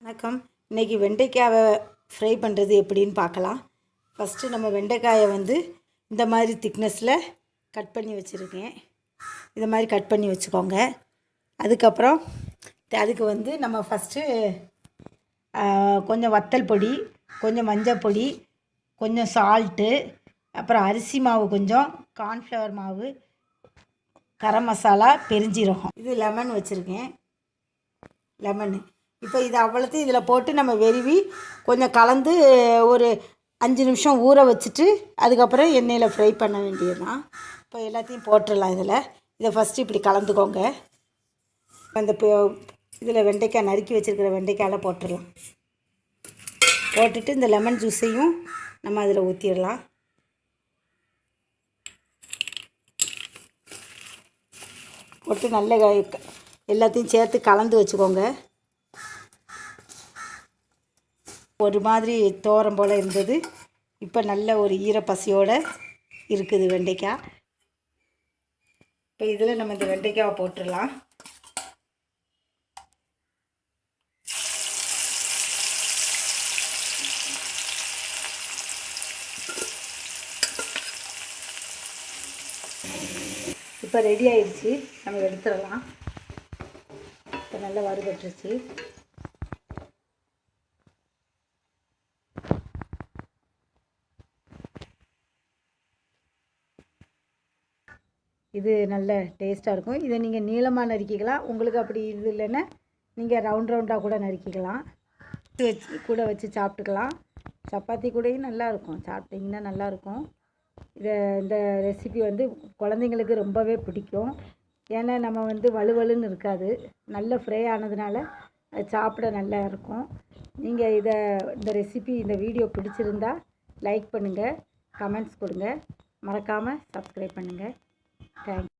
வணக்கம். இன்றைக்கி வெண்டைக்காயை ஃப்ரை பண்ணுறது எப்படின்னு பார்க்கலாம். ஃபஸ்ட்டு நம்ம வெண்டைக்காயை இந்த மாதிரி திக்னஸில் கட் பண்ணி வச்சுருக்கேன். இந்த மாதிரி கட் பண்ணி வச்சுக்கோங்க. அதுக்கப்புறம் அதுக்கு நம்ம ஃபஸ்ட்டு கொஞ்சம் வத்தல் பொடி, கொஞ்சம் மஞ்சள் பொடி, கொஞ்சம் சால்ட்டு, அப்புறம் அரிசி மாவு, கொஞ்சம் கார்ன்ஃப்ளவர் மாவு, கரம் மசாலா, பெருஞ்சீரகம், இது லெமன் வச்சுருக்கேன். லெமனு இப்போ இது அவ்வளோத்தையும் இதில் போட்டு நம்ம வெறுவி கொஞ்சம் கலந்து ஒரு 5 நிமிஷம் ஊற வச்சுட்டு அதுக்கப்புறம் எண்ணெயில் ஃப்ரை பண்ண வேண்டியது தான். இப்போ எல்லாத்தையும் போட்டுடலாம். இதை ஃபஸ்ட்டு இப்படி கலந்துக்கோங்க. அந்த இதில் வெண்டைக்காய் நறுக்கி வச்சுருக்கிற வெண்டைக்காயில் போட்டுடலாம். போட்டுட்டு இந்த லெமன் ஜூஸையும் நம்ம அதில் ஊற்றிடலாம். போட்டு நல்ல எல்லாத்தையும் சேர்த்து கலந்து வச்சுக்கோங்க. ஒரு மாதிரி தோரம் போல் இருந்தது. இப்போ நல்ல ஒரு ஈரப்பசியோடு இருக்குது வெண்டைக்காய். இப்போ இதில் நம்ம இந்த வெண்டைக்காவை போட்டுடலாம். இப்போ ரெடி ஆயிடுச்சு. நம்ம எடுத்துடலாம். இப்போ நல்லா வறுபட்டுருச்சு. இது நல்ல டேஸ்ட்டாக இருக்கும். இதை நீங்கள் நீளமாக நறுக்கிக்கலாம். உங்களுக்கு அப்படி இது இல்லைன்னா நீங்கள் ரவுண்டாக கூட நறுக்கிக்கலாம். கூட வச்சு சாப்பிட்டுக்கலாம். சப்பாத்தி கூடயும் நல்லாயிருக்கும். சாப்பிட்டிங்கன்னா நல்லாயிருக்கும். இந்த ரெசிபி குழந்தைங்களுக்கு ரொம்பவே பிடிக்கும். ஏன்னா நம்ம வலுவலுன்னு இருக்காது. நல்ல ஃப்ரை ஆனதுனால அது சாப்பிட நல்லா இருக்கும். நீங்கள் இந்த ரெசிபி இந்த வீடியோ பிடிச்சிருந்தா லைக் பண்ணுங்கள், கமெண்ட்ஸ் கொடுங்க, மறக்காமல் சப்ஸ்கிரைப் பண்ணுங்கள். தேங்க்யூ.